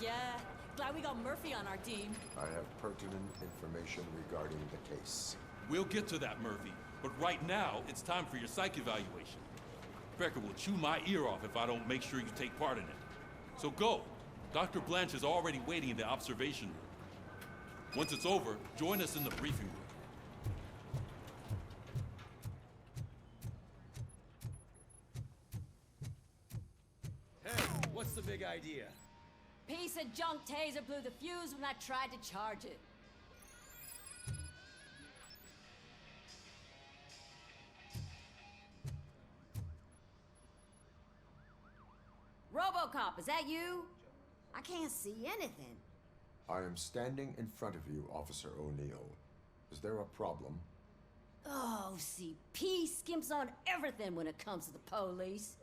Yeah, glad we got Murphy on our team. I have pertinent information regarding the case. We'll get to that, Murphy. But right now, it's time for your psych evaluation. Becker will chew my ear off if I don't make sure you take part in it. So go. Dr. Blanche is already waiting in the observation room. Once it's over, join us in the briefing room. Hey, what's the big idea? Piece of junk taser blew the fuse when I tried to charge it. RoboCop, is that you? I can't see anything. I am standing in front of you, Officer O'Neill. Is there a problem? Oh, CP skimps on everything when it comes to the police.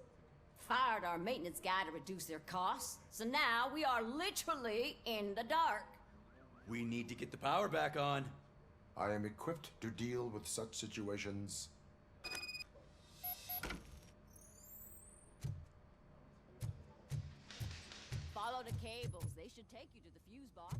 Fired our maintenance guy to reduce their costs, so now we are literally in the dark. We need to get the power back on. I am equipped to deal with such situations. Follow the cables. They should take you to the fuse box.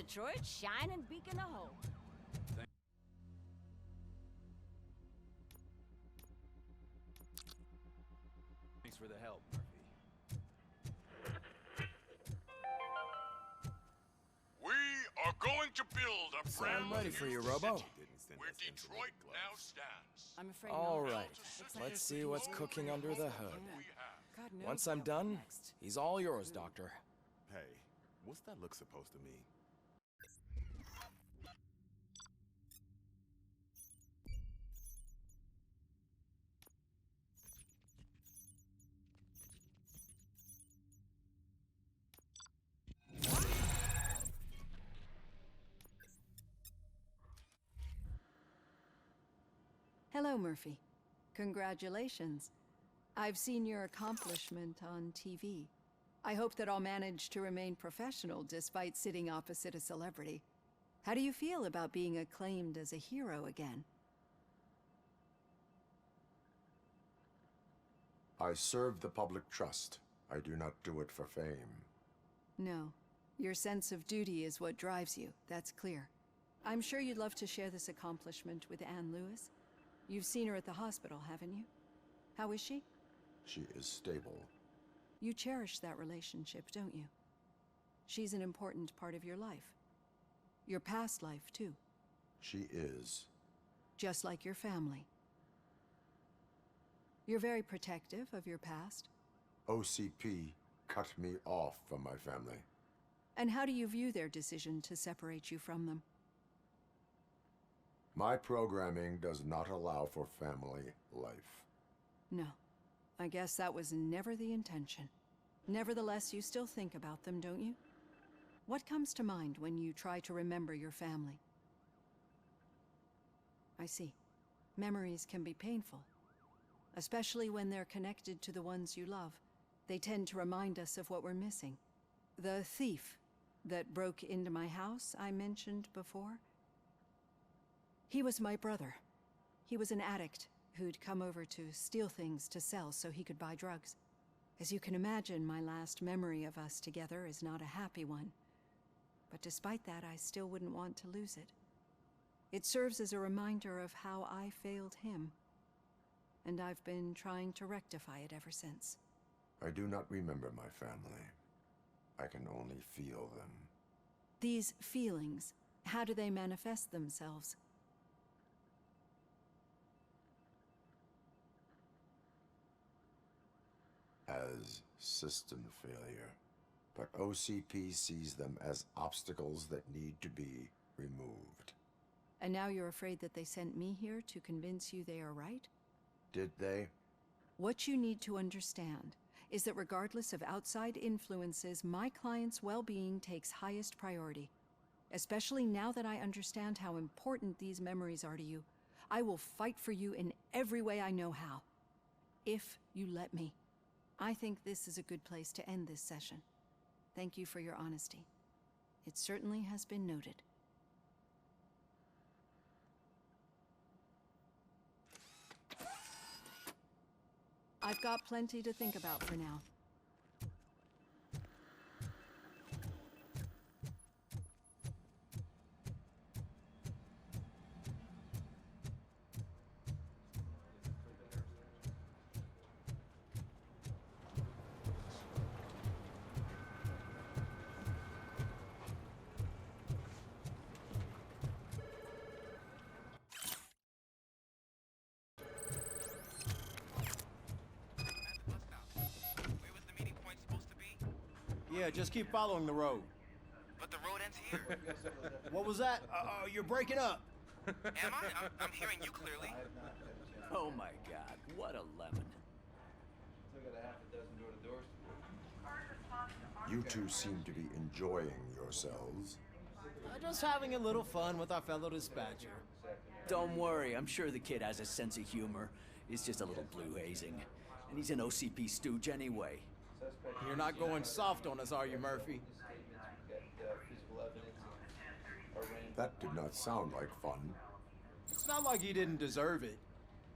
Detroit's shining beacon of hope. Thanks for the help, Murphy. We are going to build a brand I'm ready for new you, Robo. city where Detroit now stands. I'm afraid All no. right, let's see what's cooking under the hood. We have. God knows Once I'm what done, next. he's all yours, Doctor. Hey, what's that look supposed to mean? Hello, Murphy. Congratulations. I've seen your accomplishment on TV. I hope that I'll manage to remain professional despite sitting opposite a celebrity. How do you feel about being acclaimed as a hero again? I serve the public trust. I do not do it for fame. No. Your sense of duty is what drives you, that's clear. I'm sure you'd love to share this accomplishment with Anne Lewis. You've seen her at the hospital, haven't you? How is she? She is stable. You cherish that relationship, don't you? She's an important part of your life. Your past life, too. She is. Just like your family. You're very protective of your past. OCP cut me off from my family. And how do you view their decision to separate you from them? My programming does not allow for family life. No. I guess that was never the intention. Nevertheless, you still think about them, don't you? What comes to mind when you try to remember your family? I see. Memories can be painful, especially when they're connected to the ones you love. They tend to remind us of what we're missing. The thief that broke into my house I mentioned before? He was my brother. He was an addict who'd come over to steal things to sell so he could buy drugs. As you can imagine, my last memory of us together is not a happy one. But despite that, I still wouldn't want to lose it. It serves as a reminder of how I failed him. And I've been trying to rectify it ever since. I do not remember my family. I can only feel them. These feelings, how do they manifest themselves? As system failure. But OCP sees them as obstacles that need to be removed. And now you're afraid that they sent me here to convince you they are right? Did they? What you need to understand is that regardless of outside influences, my client's well-being takes highest priority. Especially now that I understand how important these memories are to you, I will fight for you in every way I know how. If you let me. I think this is a good place to end this session. Thank you for your honesty. It certainly has been noted. I've got plenty to think about for now. Yeah, just keep following the road. But the road ends here. What was that? You're breaking up. Am I? I'm hearing you clearly. Oh my God, what a lemon. You two seem to be enjoying yourselves. Just having a little fun with our fellow dispatcher. Don't worry, I'm sure the kid has a sense of humor. He's just a little blue hazing. And he's an OCP stooge anyway. You're not going soft on us, are you, Murphy? That did not sound like fun. It's not like he didn't deserve it.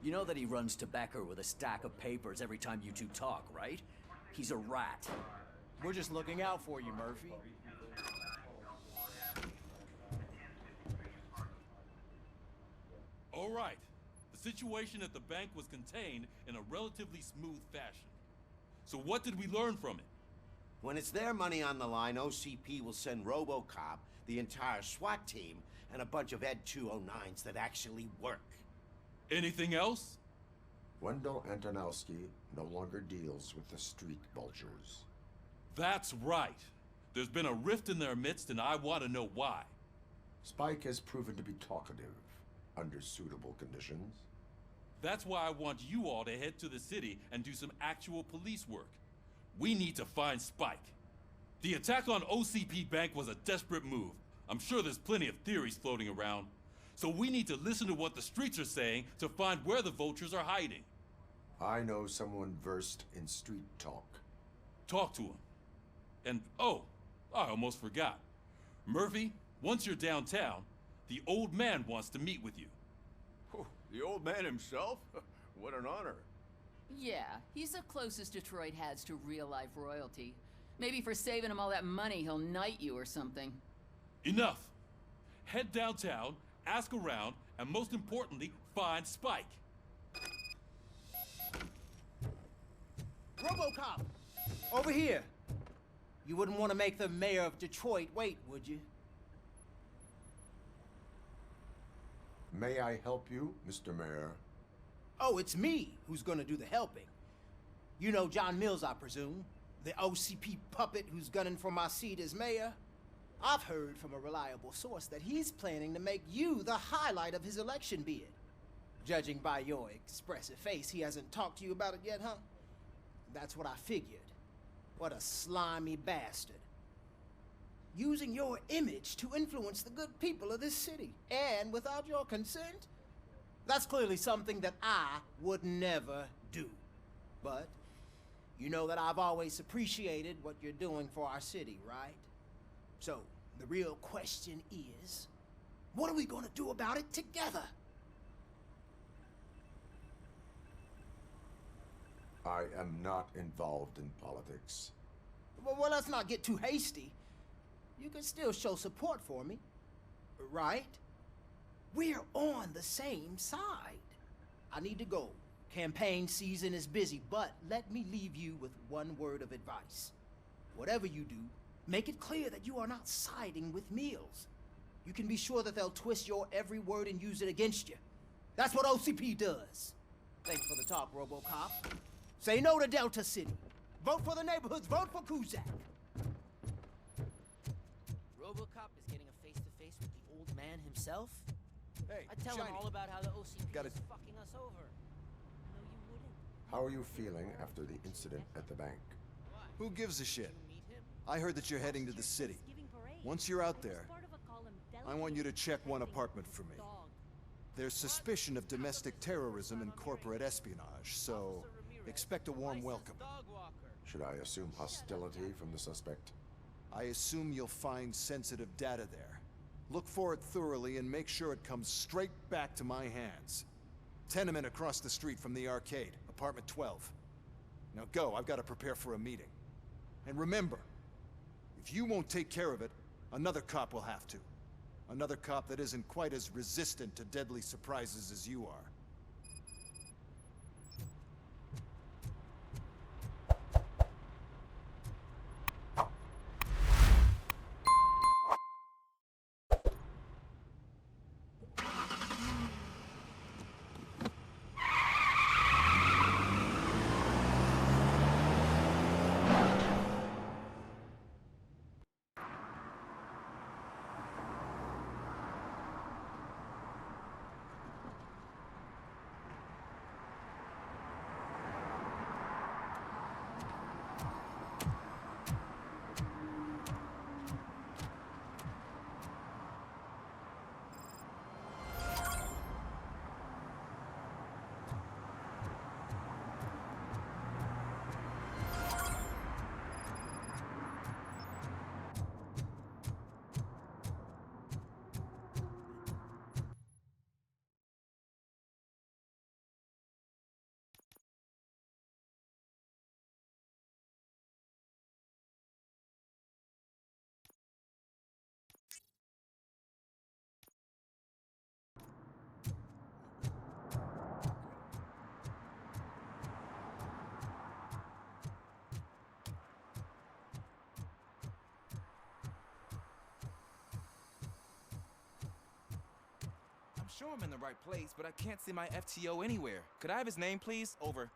You know that he runs tobacco with a stack of papers every time you two talk, right? He's a rat. We're just looking out for you, Murphy. All right. The situation at the bank was contained in a relatively smooth fashion. So what did we learn from it? When it's their money on the line, OCP will send RoboCop, the entire SWAT team, and a bunch of Ed 209s that actually work. Anything else? Wendell Antonowski no longer deals with the street vultures. That's right. There's been a rift in their midst, and I want to know why. Spike has proven to be talkative under suitable conditions. That's why I want you all to head to the city and do some actual police work. We need to find Spike. The attack on OCP Bank was a desperate move. I'm sure there's plenty of theories floating around. So we need to listen to what the streets are saying to find where the vultures are hiding. I know someone versed in street talk. Talk to him. And oh, I almost forgot. Murphy, once you're downtown, the old man wants to meet with you. Oh, the old man himself? What an honor. Yeah, he's the closest Detroit has to real-life royalty. Maybe for saving him all that money, he'll knight you or something. Enough. Head downtown, ask around, and most importantly, find Spike. RoboCop! Over here! You wouldn't want to make the mayor of Detroit wait, would you? May I help you, Mr. Mayor? Oh, it's me who's gonna do the helping. You know John Mills, I presume. The OCP puppet who's gunning for my seat as mayor. I've heard from a reliable source that he's planning to make you the highlight of his election bid. Judging by your expressive face, he hasn't talked to you about it yet, huh? That's what I figured. What a slimy bastard. using your image to influence the good people of this city. And without your consent, that's clearly something that I would never do. But you know that I've always appreciated what you're doing for our city, right? So, the real question is, what are we gonna do about it together? I am not involved in politics. Well, let's not get too hasty. You can still show support for me, right? We're on the same side. I need to go. Campaign season is busy, but let me leave you with one word of advice. Whatever you do, make it clear that you are not siding with Mills. You can be sure that they'll twist your every word and use it against you. That's what OCP does. Thanks for the talk, RoboCop. Say no to Delta City. Vote for the neighborhoods, vote for Kuzak. RoboCop is getting a face-to-face with the old man himself? Hey, I'd tell him all about how the OCP is fucking us over. No, you wouldn't. How are you feeling after the incident at the bank? Who gives a shit? I heard that you're heading to the city. Once you're out there, I want you to check one apartment for me. There's suspicion of domestic terrorism and corporate espionage, so expect a warm welcome. Should I assume hostility from the suspect? I assume you'll find sensitive data there. Look for it thoroughly and make sure it comes straight back to my hands. Tenement across the street from the arcade, apartment 12. Now go, I've got to prepare for a meeting. And remember, if you won't take care of it, another cop will have to. Another cop that isn't quite as resistant to deadly surprises as you are. I'm sure I'm in the right place, but I can't see my FTO anywhere. Could I have his name, please? Over.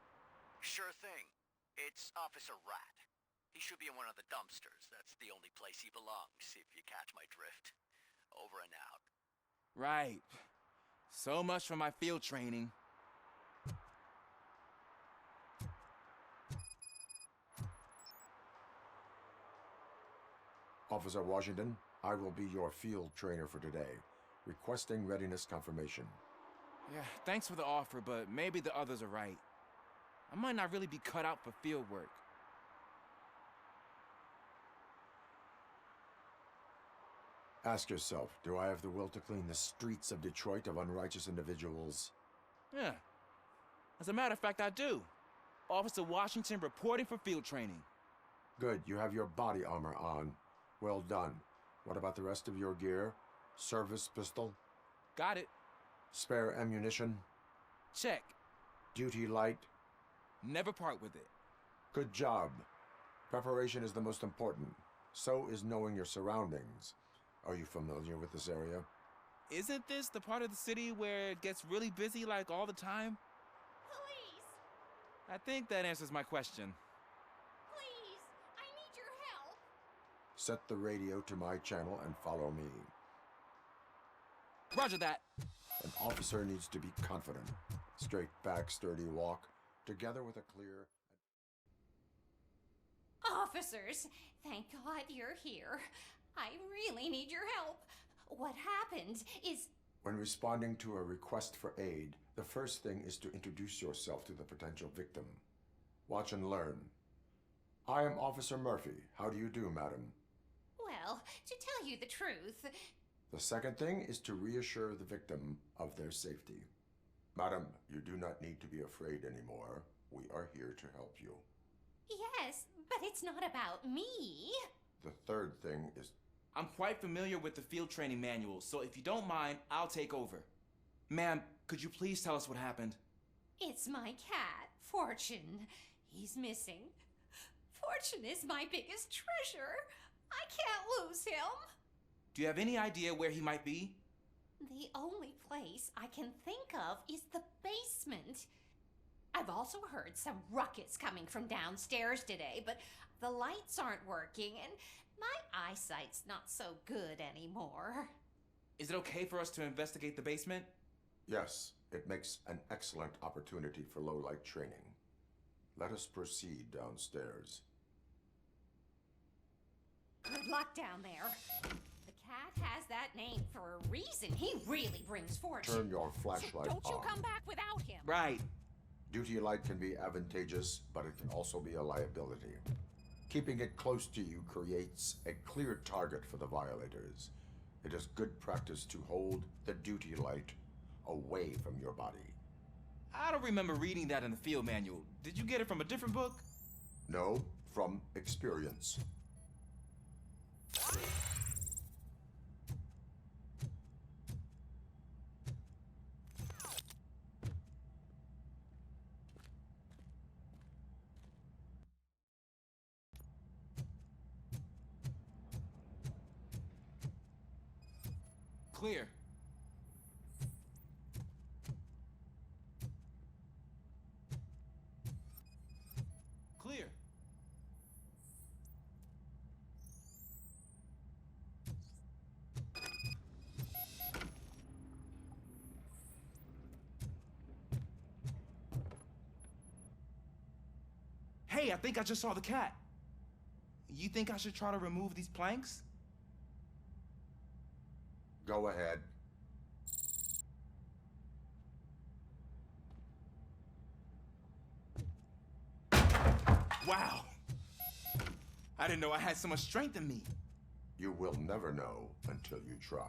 Sure thing. It's Officer Rat. He should be in one of the dumpsters. That's the only place he belongs, if you catch my drift. Over and out. Right. So much for my field training. Officer Washington, I will be your field trainer for today. Requesting readiness confirmation. Yeah, thanks for the offer, but maybe the others are right. I might not really be cut out for field work. Ask yourself, do I have the will to clean the streets of Detroit of unrighteous individuals? Yeah. As a matter of fact, I do. Officer Washington reporting for field training. Good, you have your body armor on. Well done. What about the rest of your gear? Service pistol? Got it. Spare ammunition? Check. Duty light? Never part with it. Good job. Preparation is the most important. So is knowing your surroundings. Are you familiar with this area? Isn't this the part of the city where it gets really busy like all the time? Please! I think that answers my question. Please! I need your help! Set the radio to my channel and follow me. Roger that. An officer needs to be confident. Straight back, sturdy walk, together with a clear... Officers, thank God you're here. I really need your help. What happened is... When responding to a request for aid, the first thing is to introduce yourself to the potential victim. Watch and learn. I am Officer Murphy. How do you do, madam? Well, to tell you the truth... The second thing is to reassure the victim of their safety. Madam, you do not need to be afraid anymore. We are here to help you. Yes, but it's not about me. The third thing is... I'm quite familiar with the field training manual, so if you don't mind, I'll take over. Ma'am, could you please tell us what happened? It's my cat, Fortune. He's missing. Fortune is my biggest treasure. I can't lose him. Do you have any idea where he might be? The only place I can think of is the basement. I've also heard some ruckus coming from downstairs today, but the lights aren't working and my eyesight's not so good anymore. Is it okay for us to investigate the basement? Yes, it makes an excellent opportunity for low-light training. Let us proceed downstairs. Good luck down there. The cat has that name for a reason. He really brings fortune. Turn your flashlight so don't you on. come back without him. Right. Duty light can be advantageous, but it can also be a liability. Keeping it close to you creates a clear target for the violators. It is good practice to hold the duty light away from your body. I don't remember reading that in the field manual. Did you get it from a different book? No, from experience. Clear. Clear. Hey, I think I just saw the cat. You think I should try to remove these planks? Go ahead. Wow. I didn't know I had so much strength in me. You will never know until you try.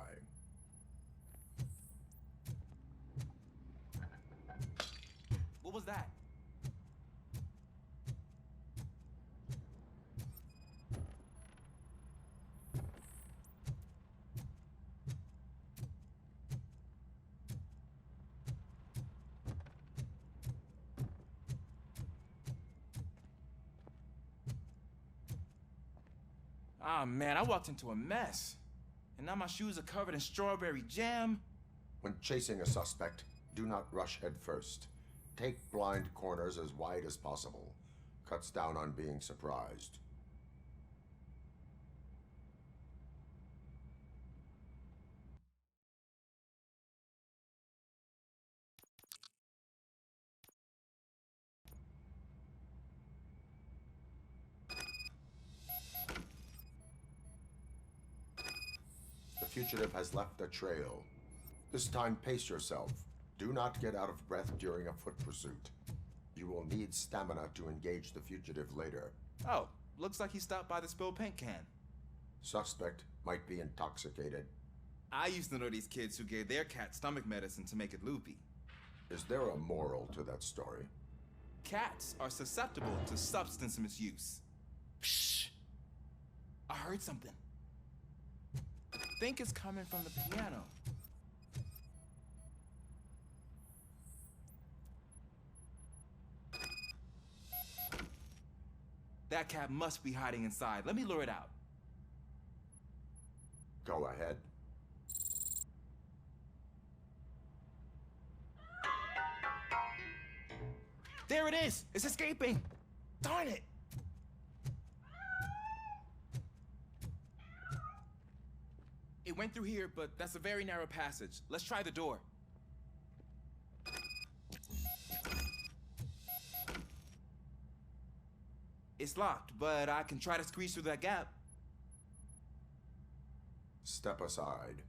What was that? Ah, man, I walked into a mess. And now my shoes are covered in strawberry jam. When chasing a suspect, do not rush head first. Take blind corners as wide as possible. Cuts down on being surprised. The fugitive has left a trail. This time, pace yourself. Do not get out of breath during a foot pursuit. You will need stamina to engage the fugitive later. Oh, looks like he stopped by the spilled paint can. Suspect might be intoxicated. I used to know these kids who gave their cat stomach medicine to make it loopy. Is there a moral to that story? Cats are susceptible to substance misuse. Psh! I heard something. I think it's coming from the piano. That cat must be hiding inside. Let me lure it out. Go ahead. There it is! It's escaping! Darn it! It went through here, but that's a very narrow passage. Let's try the door. It's locked, but I can try to squeeze through that gap. Step aside.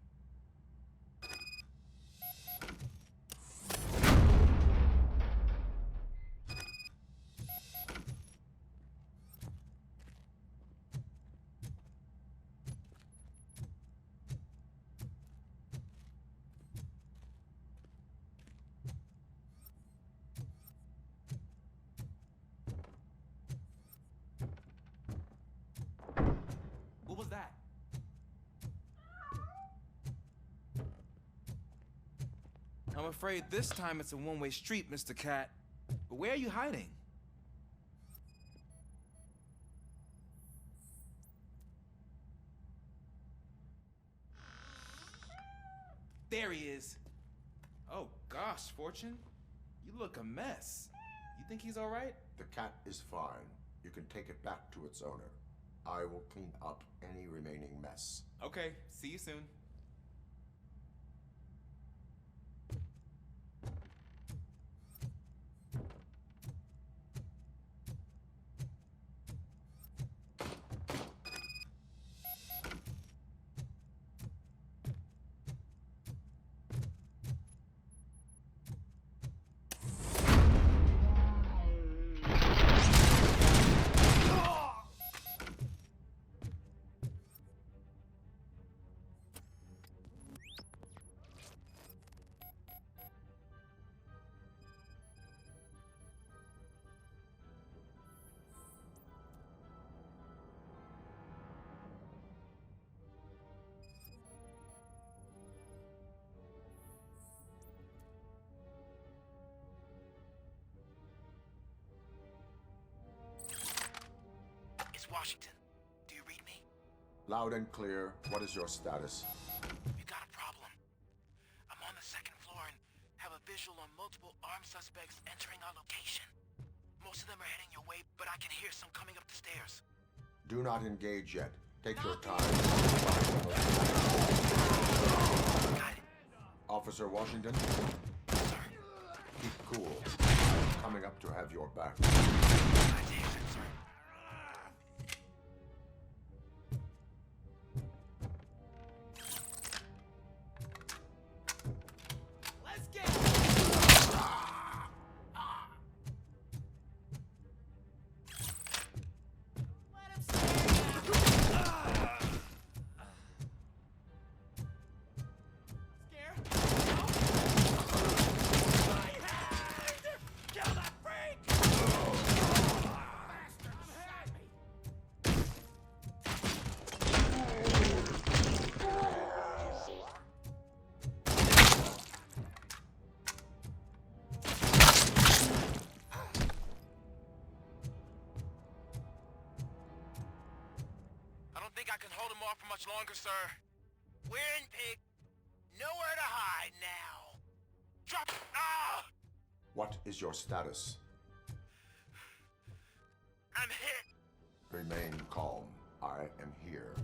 What was that? I'm afraid this time it's a one-way street, Mr. Cat. But where are you hiding? There he is. Oh gosh, Fortune. You look a mess. You think he's all right? The cat is fine. You can take it back to its owner. I will clean up any remaining mess. Okay, see you soon. Washington, do you read me? Loud and clear. What is your status? We got a problem. I'm on the second floor and have a visual on multiple armed suspects entering our location. Most of them are heading your way, but I can hear some coming up the stairs. Do not engage yet. Take your time. Got it. Officer Washington? Sir. Keep cool. I'm coming up to have your back. I take it, sir. I can hold him off for much longer, sir. We're in, pig. Nowhere to hide now. Drop. Ah! What is your status? I'm hit. Remain calm. I am here.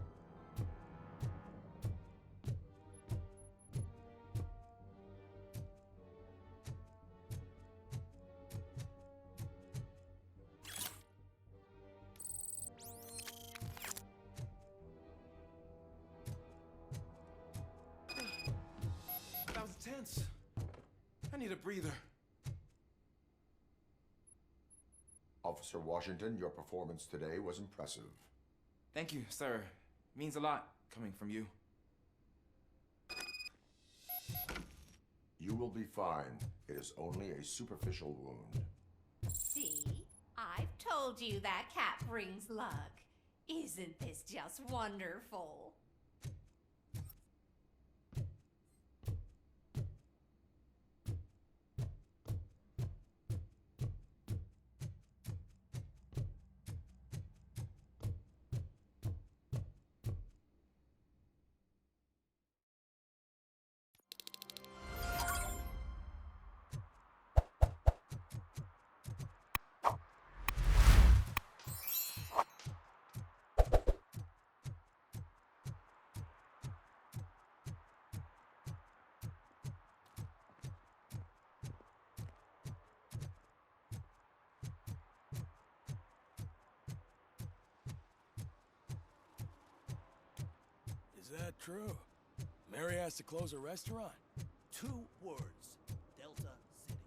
Tense. I need a breather. Officer Washington, your performance today was impressive. Thank you, sir. Means a lot coming from you. You will be fine. It is only a superficial wound. See? I've told you that cat brings luck. Isn't this just wonderful? Is that true? Mary has to close a restaurant? 2 words. Delta City.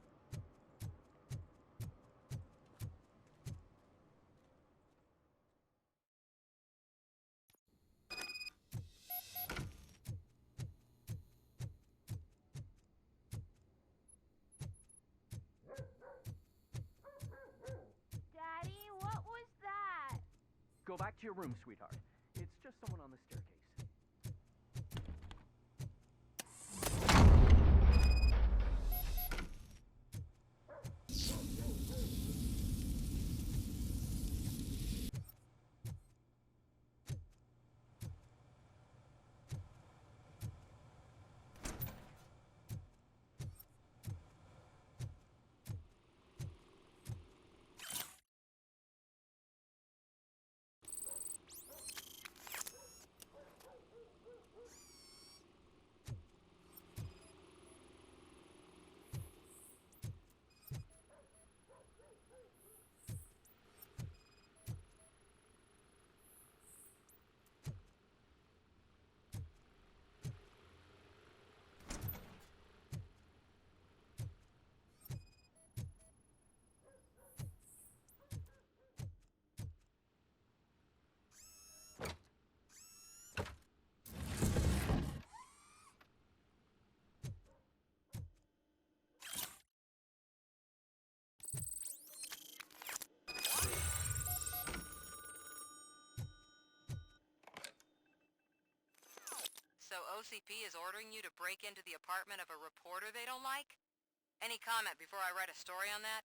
Daddy, what was that? Go back to your room, sweetheart. It's just someone on the staircase. So OCP is ordering you to break into the apartment of a reporter they don't like? Any comment before I write a story on that?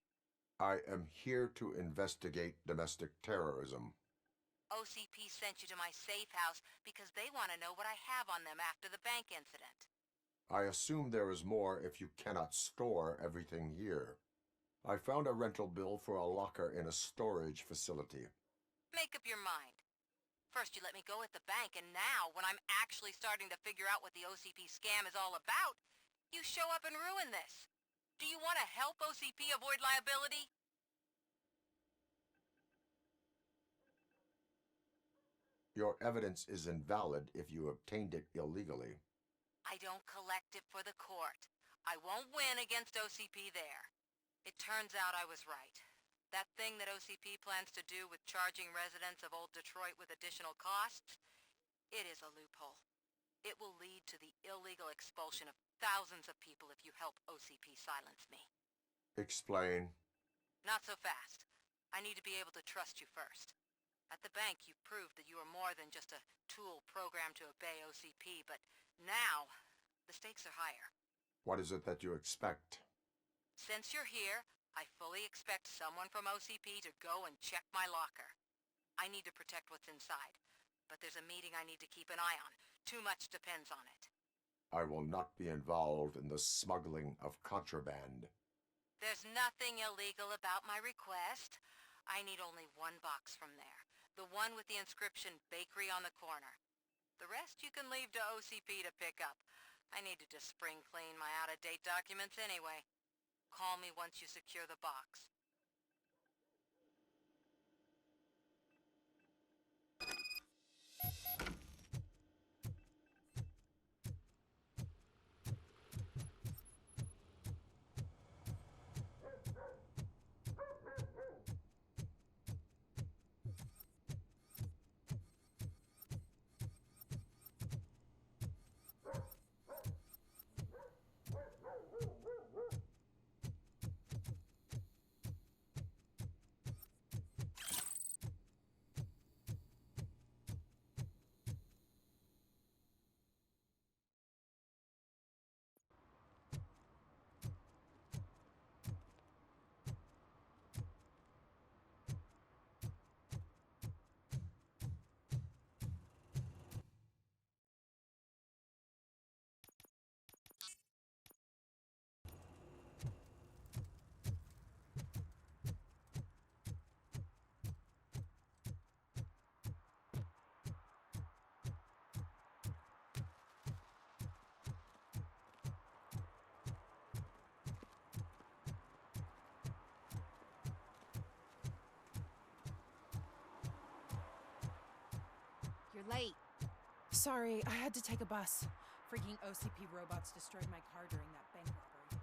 I am here to investigate domestic terrorism. OCP sent you to my safe house because they want to know what I have on them after the bank incident. I assume there is more if you cannot store everything here. I found a rental bill for a locker in a storage facility. Make up your mind. First you let me go at the bank, and now, when I'm actually starting to figure out what the OCP scam is all about, you show up and ruin this. Do you want to help OCP avoid liability? Your evidence is invalid if you obtained it illegally. I don't collect it for the court. I won't win against OCP there. It turns out I was right. That thing that OCP plans to do with charging residents of Old Detroit with additional costs, it is a loophole. It will lead to the illegal expulsion of thousands of people if you help OCP silence me. Explain. Not so fast. I need to be able to trust you first. At the bank, you proved that you are more than just a tool programmed to obey OCP, but now, the stakes are higher. What is it that you expect? Since you're here, I fully expect someone from OCP to go and check my locker. I need to protect what's inside, but there's a meeting I need to keep an eye on. Too much depends on it. I will not be involved in the smuggling of contraband. There's nothing illegal about my request. I need only one box from there. The one with the inscription Bakery on the corner. The rest you can leave to OCP to pick up. I need to just spring clean my out-of-date documents anyway. Call me once you secure the box. You're late. Sorry, I had to take a bus. Freaking OCP robots destroyed my car during that bank robbery.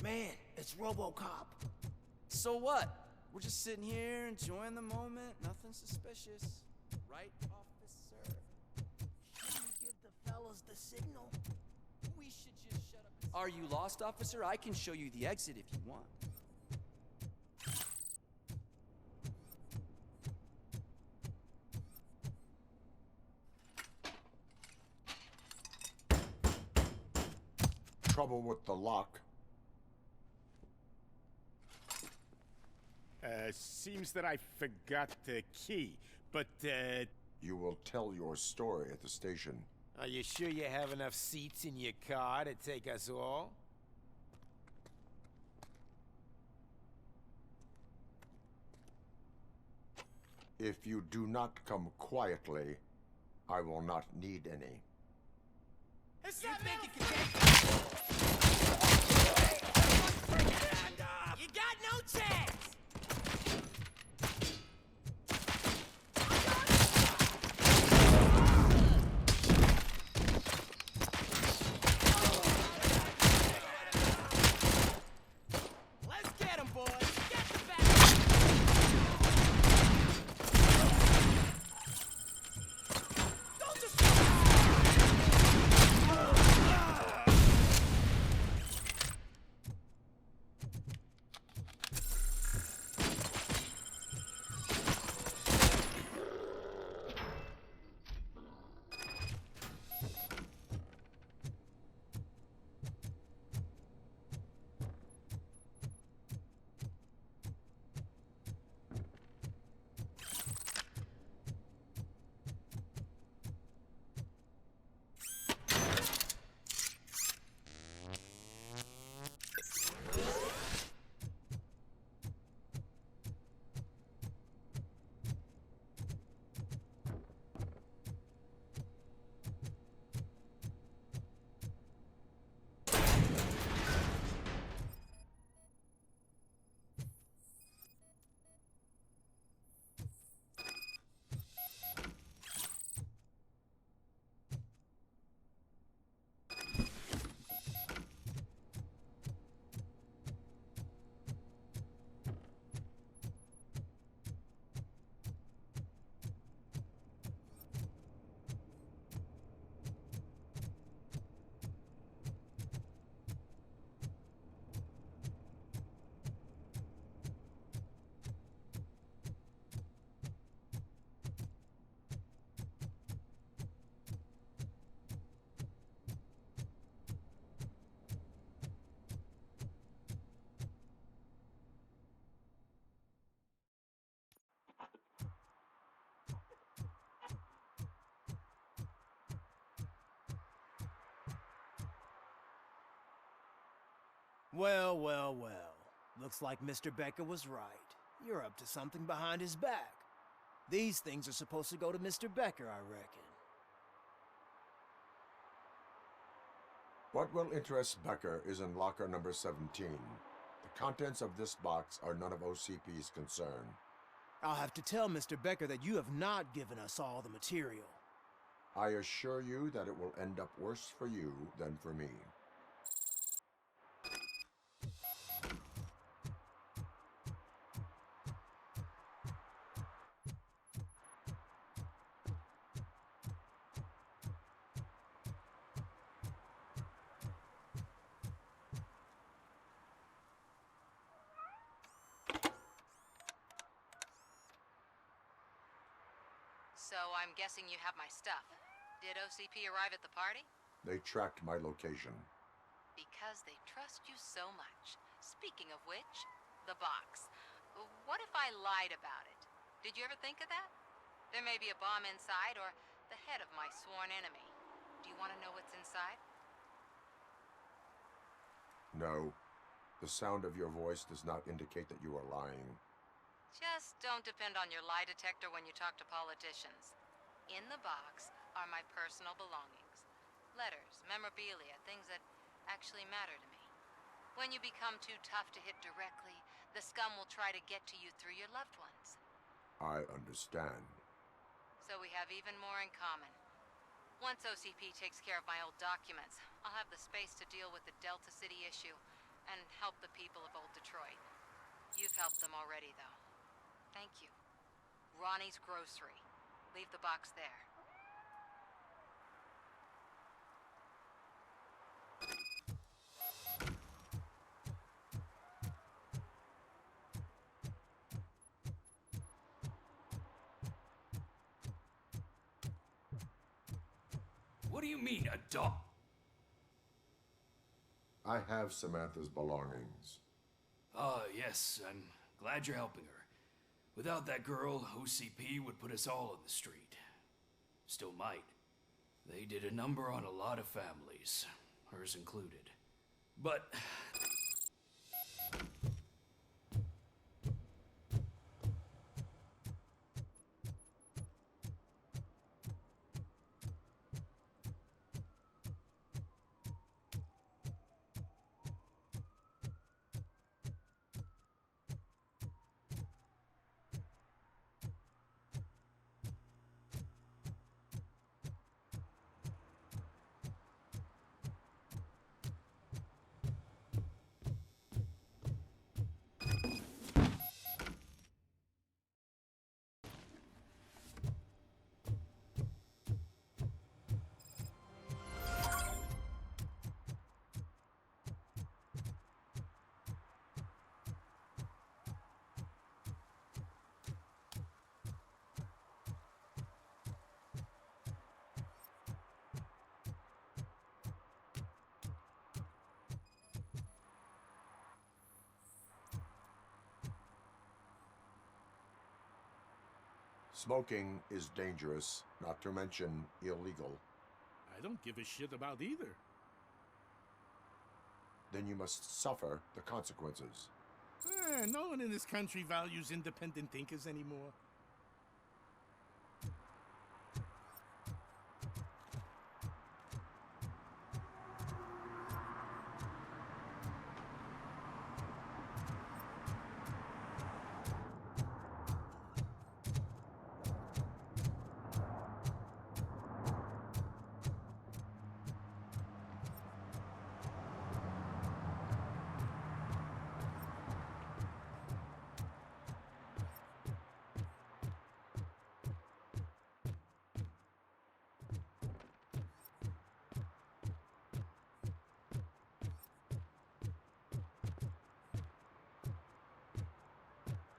Man, it's RoboCop. So what? We're just sitting here enjoying the moment. Nothing suspicious. Right, officer? Give the fellas the signal. We should just shut up. Are you lost, officer? I can show you the exit if you want. Trouble with the lock. Seems that I forgot the key, but, You will tell your story at the station. Are you sure you have enough seats in your car to take us all? If you do not come quietly, I will not need any. You got no chance! Let's get him, boys! Get the back! Don't just... Well, well, well. Looks like Mr. Becker was right. You're up to something behind his back. These things are supposed to go to Mr. Becker, I reckon. What will interest Becker is in locker number 17. The contents of this box are none of OCP's concern. I'll have to tell Mr. Becker that you have not given us all the material. I assure you that it will end up worse for you than for me. So I'm guessing you have my stuff. Did OCP arrive at the party? They tracked my location. Because they trust you so much. Speaking of which, the box. What if I lied about it? Did you ever think of that? There may be a bomb inside or the head of my sworn enemy. Do you want to know what's inside? No. The sound of your voice does not indicate that you are lying. Just don't depend on your lie detector when you talk to politicians. In the box are my personal belongings. Letters, memorabilia, things that actually matter to me. When you become too tough to hit directly, the scum will try to get to you through your loved ones. I understand. So we have even more in common. Once OCP takes care of my old documents, I'll have the space to deal with the Delta City issue and help the people of Old Detroit. You've helped them already, though. Thank you. Ronnie's Grocery. Leave the box there. What do you mean, a dog? I have Samantha's belongings. Ah, yes, I'm glad you're helping her. Without that girl, OCP would put us all on the street. Still might. They did a number on a lot of families, hers included. But Smoking is dangerous, not to mention illegal. I don't give a shit about either. Then you must suffer the consequences. No one in this country values independent thinkers anymore.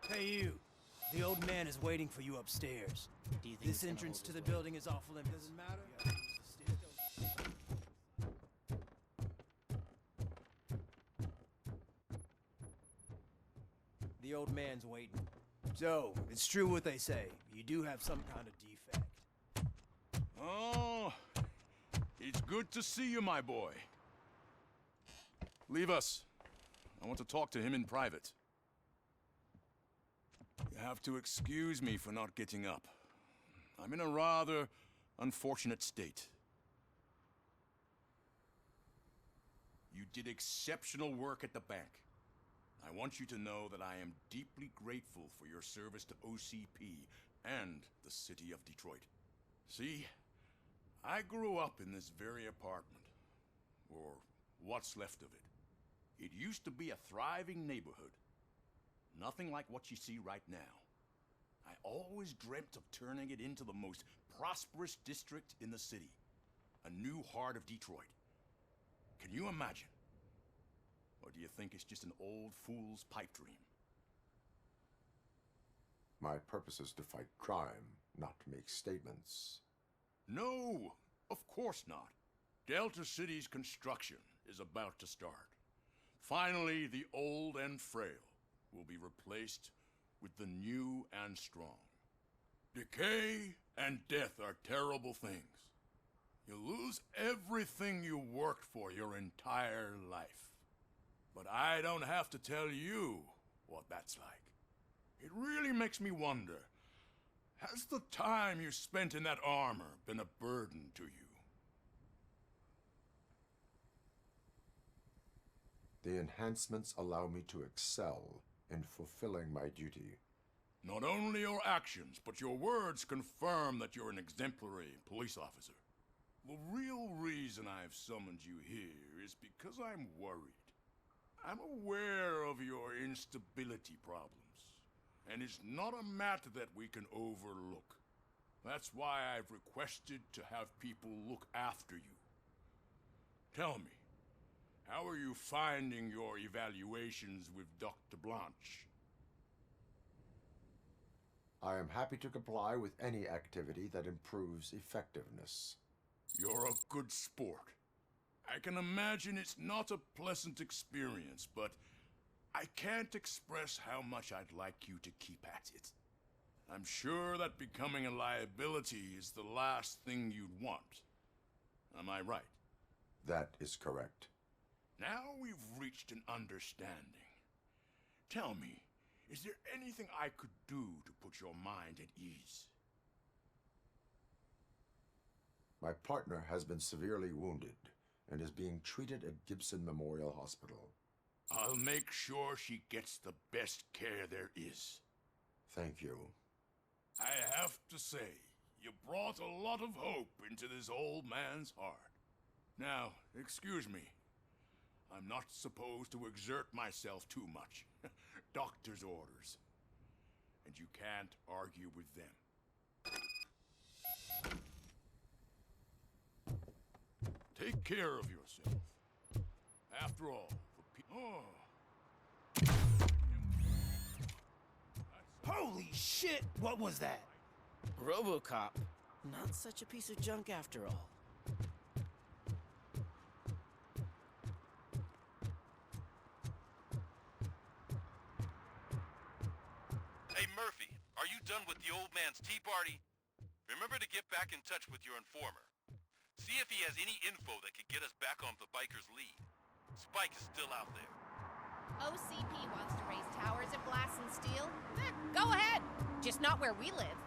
Hey, you. The old man is waiting for you upstairs. Do you think This entrance to the building is off limits. Doesn't matter. The old man's waiting. So, it's true what they say. You do have some kind of defect. Oh, it's good to see you, my boy. Leave us. I want to talk to him in private. You have to excuse me for not getting up. I'm in a rather unfortunate state. You did exceptional work at the bank. I want you to know that I am deeply grateful for your service to OCP and the city of Detroit. See, I grew up in this very apartment, or what's left of it. It used to be a thriving neighborhood. Nothing like what you see right now. I always dreamt of turning it into the most prosperous district in the city. A new heart of Detroit. Can you imagine? Or do you think it's just an old fool's pipe dream? My purpose is to fight crime, not to make statements. No, of course not. Delta City's construction is about to start. Finally, the old and frail will be replaced with the new and strong. Decay and death are terrible things. You lose everything you worked for your entire life. But I don't have to tell you what that's like. It really makes me wonder, has the time you spent in that armor been a burden to you? The enhancements allow me to excel in fulfilling my duty. Not only your actions, but your words confirm that you're an exemplary police officer. The real reason I've summoned you here is because I'm worried. I'm aware of your instability problems, and it's not a matter that we can overlook. That's why I've requested to have people look after you. Tell me, how are you finding your evaluations with Dr. Blanche? I am happy to comply with any activity that improves effectiveness. You're a good sport. I can imagine it's not a pleasant experience, but I can't express how much I'd like you to keep at it. I'm sure that becoming a liability is the last thing you'd want. Am I right? That is correct. Now we've reached an understanding. Tell me, is there anything I could do to put your mind at ease? My partner has been severely wounded and is being treated at Gibson Memorial Hospital. I'll make sure she gets the best care there is. Thank you. I have to say, you brought a lot of hope into this old man's heart. Now, excuse me. I'm not supposed to exert myself too much. Doctor's orders. And you can't argue with them. Take care of yourself. After all, Holy shit! What was that? RoboCop. Not such a piece of junk after all. Hey, Murphy, are you done with the old man's tea party? Remember to get back in touch with your informer. See if he has any info that could get us back on the biker's lead. Spike is still out there. OCP wants to raise towers of glass and steel? Go ahead! Just not where we live.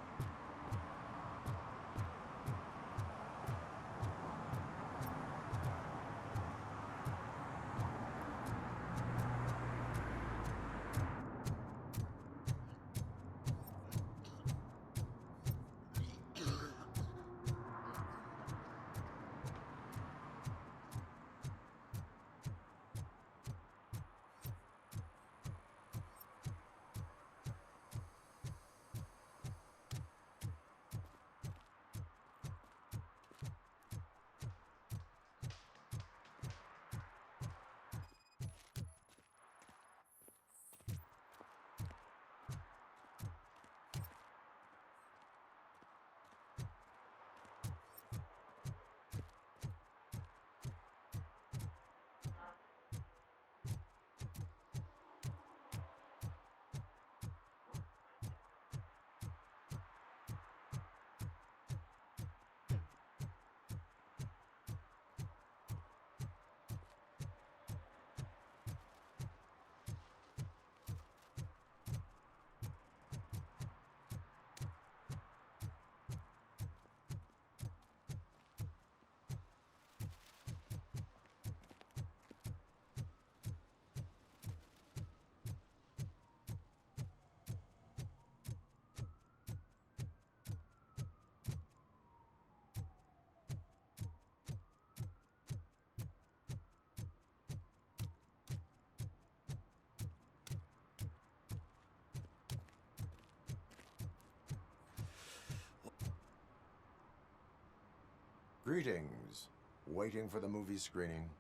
Greetings. Waiting for the movie screening?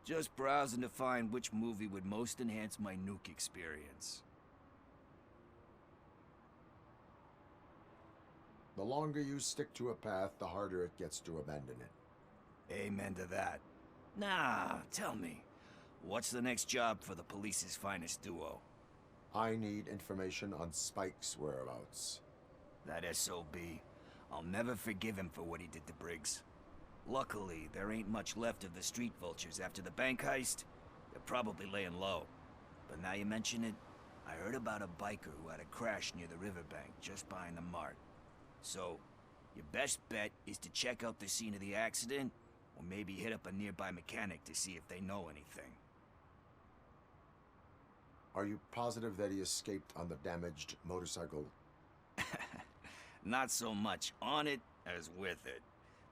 Just browsing to find which movie would most enhance my nuke experience. The longer you stick to a path, the harder it gets to abandon it. Amen to that. Nah, tell me, what's the next job for the police's finest duo? I need information on Spike's whereabouts. That SOB. I'll never forgive him for what he did to Briggs. Luckily, there ain't much left of the street vultures after the bank heist. They're probably laying low. But now you mention it, I heard about a biker who had a crash near the riverbank just behind the mart. So, your best bet is to check out the scene of the accident, or maybe hit up a nearby mechanic to see if they know anything. Are you positive that he escaped on the damaged motorcycle? Not so much on it as with it.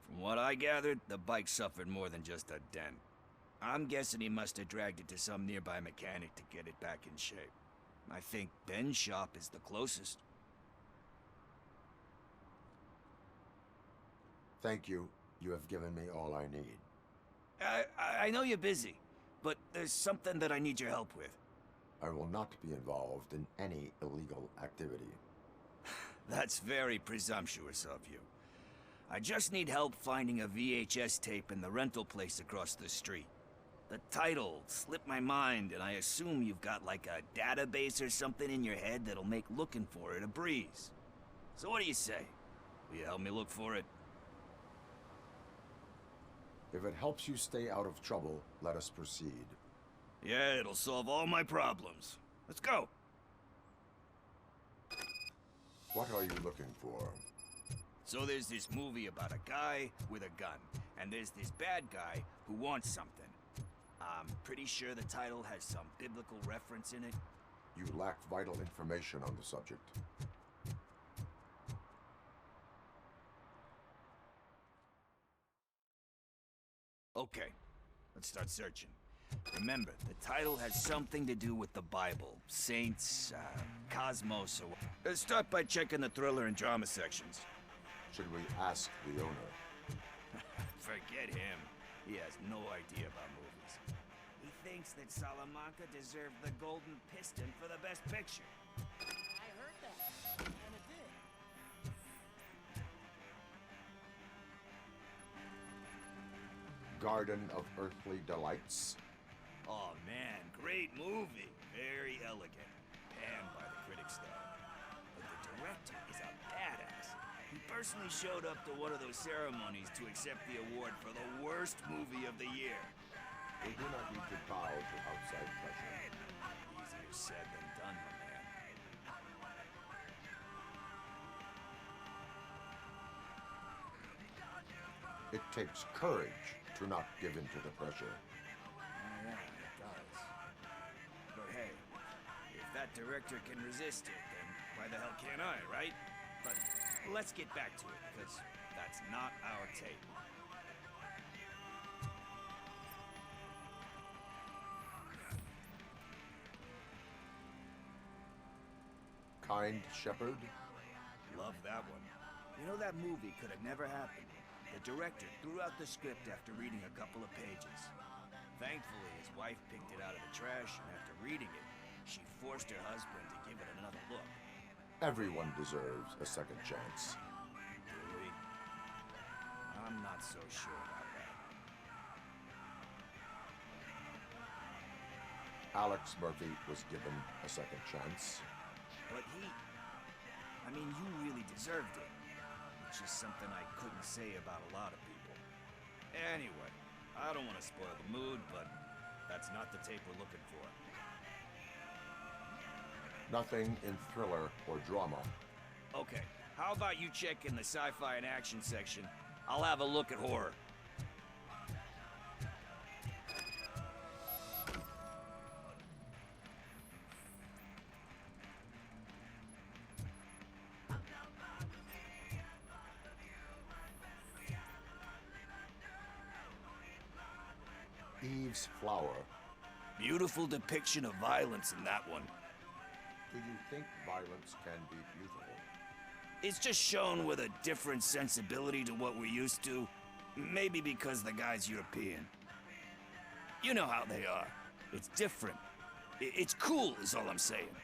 From what I gathered, the bike suffered more than just a dent. I'm guessing he must have dragged it to some nearby mechanic to get it back in shape. I think Ben's shop is the closest. Thank you. You have given me all I need. I know you're busy, but there's something that I need your help with. I will not be involved in any illegal activity. That's very presumptuous of you. I just need help finding a VHS tape in the rental place across the street. The title slipped my mind, and I assume you've got like a database or something in your head that'll make looking for it a breeze. So what do you say? Will you help me look for it? If it helps you stay out of trouble, let us proceed. Yeah, it'll solve all my problems. Let's go. What are you looking for? So there's this movie about a guy with a gun, and there's this bad guy who wants something. I'm pretty sure the title has some biblical reference in it. You lack vital information on the subject. Okay, let's start searching. Remember, the title has something to do with the Bible, saints, cosmos, or... Let's start by checking the thriller and drama sections. Should we ask the owner? Forget him. He has no idea about movies. He thinks that Salamanca deserved the Golden Piston for the Best Picture. I heard that, and it did. Garden of Earthly Delights. Oh man, great movie. Very elegant. Panned by the critics though. But the director is a badass. He personally showed up to one of those ceremonies to accept the award for the worst movie of the year. We do not need to bow to outside pressure. Easier said than done, my man. It takes courage to not give in to the pressure. Yeah, it does. But hey, if that director can resist it, then why the hell can't I, right? But let's get back to it, because that's not our tape. Kind Shepherd? Love that one. You know, that movie could have never happened. The director threw out the script after reading a couple of pages. Thankfully, his wife picked it out of the trash, and after reading it, she forced her husband to give it another look. Everyone deserves a second chance. Really? I'm not so sure about that. Alex Murphy was given a second chance. But I mean, you really deserved it. Which is something I couldn't say about a lot of people. Anyway, I don't want to spoil the mood, but that's not the tape we're looking for. Nothing in thriller or drama. Okay, how about you check in the sci-fi and action section? I'll have a look at horror. Eve's Flower. Beautiful depiction of violence in that one. Do you think violence can be beautiful? It's just shown with a different sensibility to what we're used to. Maybe because the guy's European. You know how they are. It's different. It's cool, is all I'm saying.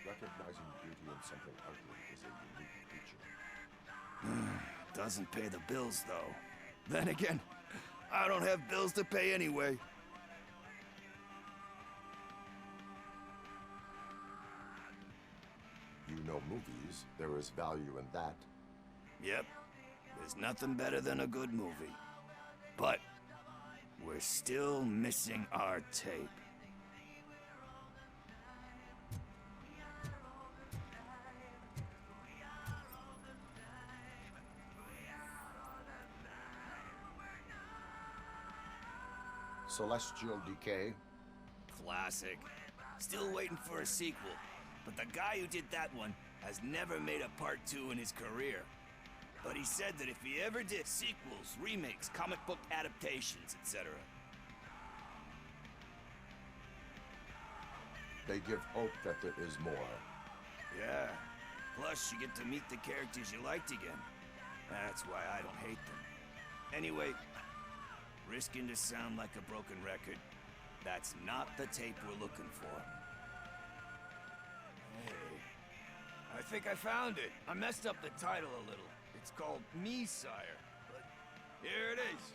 Recognizing beauty in something ugly is a unique feature. Doesn't pay the bills, though. Then again, I don't have bills to pay anyway. You know movies. There is value in that. Yep. There's nothing better than a good movie. But we're still missing our tape. Celestial Decay. Classic. Still waiting for a sequel, but the guy who did that one has never made a part 2 in his career. But he said that if he ever did sequels, remakes, comic book adaptations, etc. They give hope that there is more. Yeah. Plus, you get to meet the characters you liked again. That's why I don't hate them. Anyway, risking to sound like a broken record, that's not the tape we're looking for. Hey, I think I found it. I messed up the title a little. It's called Me, Sire. But here it is.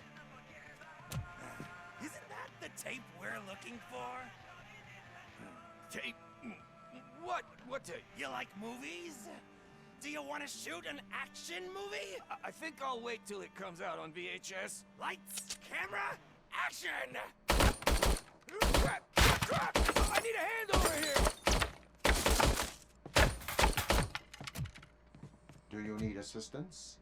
Isn't that the tape we're looking for? Tape? What? What tape? You like movies? Do you want to shoot an action movie? I think I'll wait till it comes out on VHS. Lights, camera, action! Crap! Crap! I need a hand over here! Do you need assistance?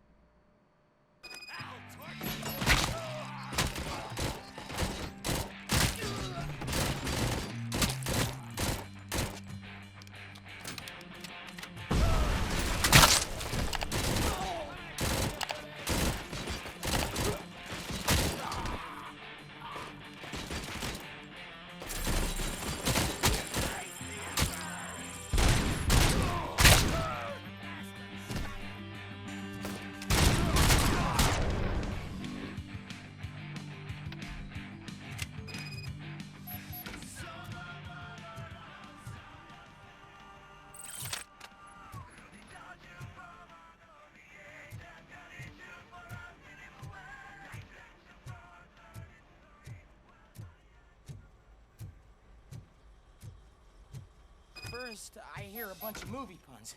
First, I hear a bunch of movie puns,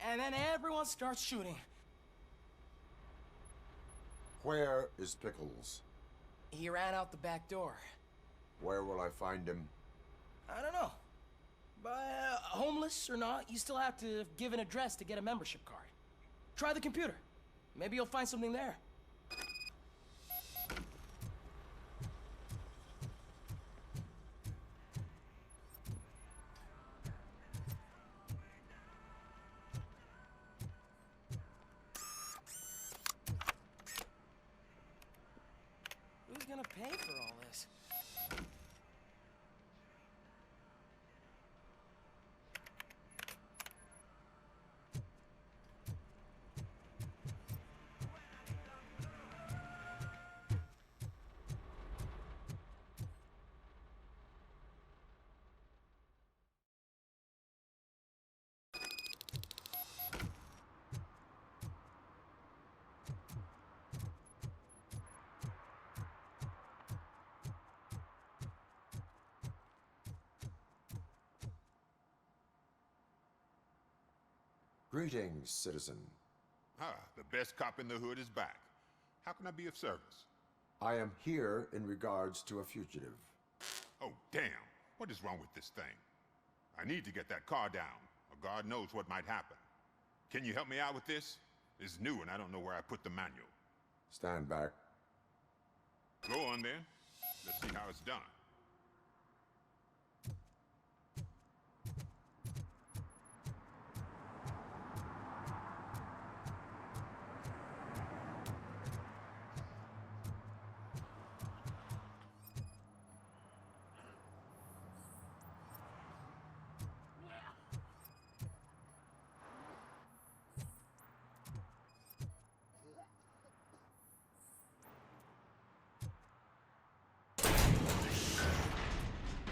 and then everyone starts shooting. Where is Pickles? He ran out the back door. Where will I find him? I don't know. But homeless or not, you still have to give an address to get a membership card. Try the computer. Maybe you'll find something there. Who's gonna pay for all this? Greetings, citizen. Ah, the best cop in the hood is back. How can I be of service? I am here in regards to a fugitive. Oh, damn. What is wrong with this thing? I need to get that car down, or God knows what might happen. Can you help me out with this? It's new and I don't know where I put the manual. Stand back. Go on then. Let's see how it's done.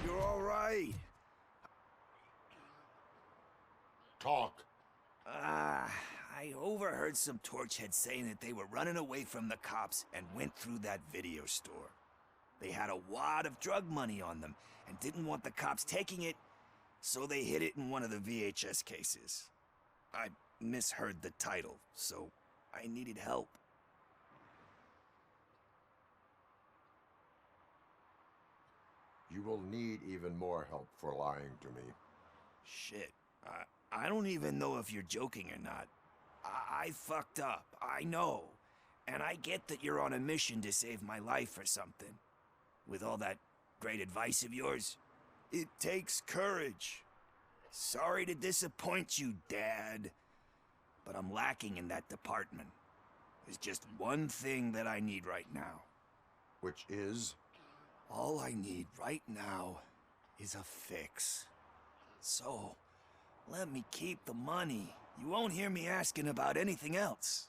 You're all right. Talk. I overheard some torchheads saying that they were running away from the cops and went through that video store. They had a wad of drug money on them and didn't want the cops taking it, so they hid it in one of the VHS cases. I misheard the title, so I needed help. You will need even more help for lying to me. Shit. I don't even know if you're joking or not. I fucked up, I know. And I get that you're on a mission to save my life or something. with all that great advice of yours. It takes courage. Sorry to disappoint you, Dad, but I'm lacking in that department. There's just one thing that I need right now. Which is? All I need right now is a fix. So, let me keep the money. You won't hear me asking about anything else.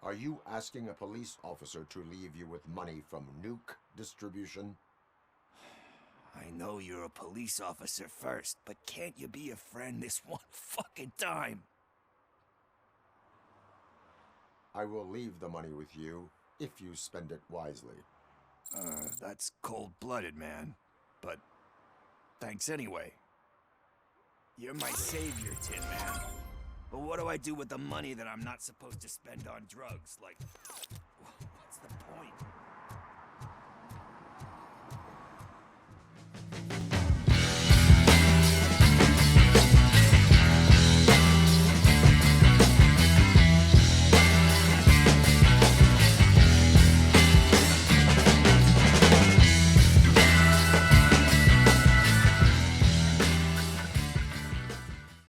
Are you asking a police officer to leave you with money from nuke distribution? I know you're a police officer first, but can't you be a friend this one fucking time? I will leave the money with you if you spend it wisely. That's cold-blooded, man. But thanks anyway. You're my savior, Tin Man. But what do I do with the money that I'm not supposed to spend on drugs? Like, what's the point?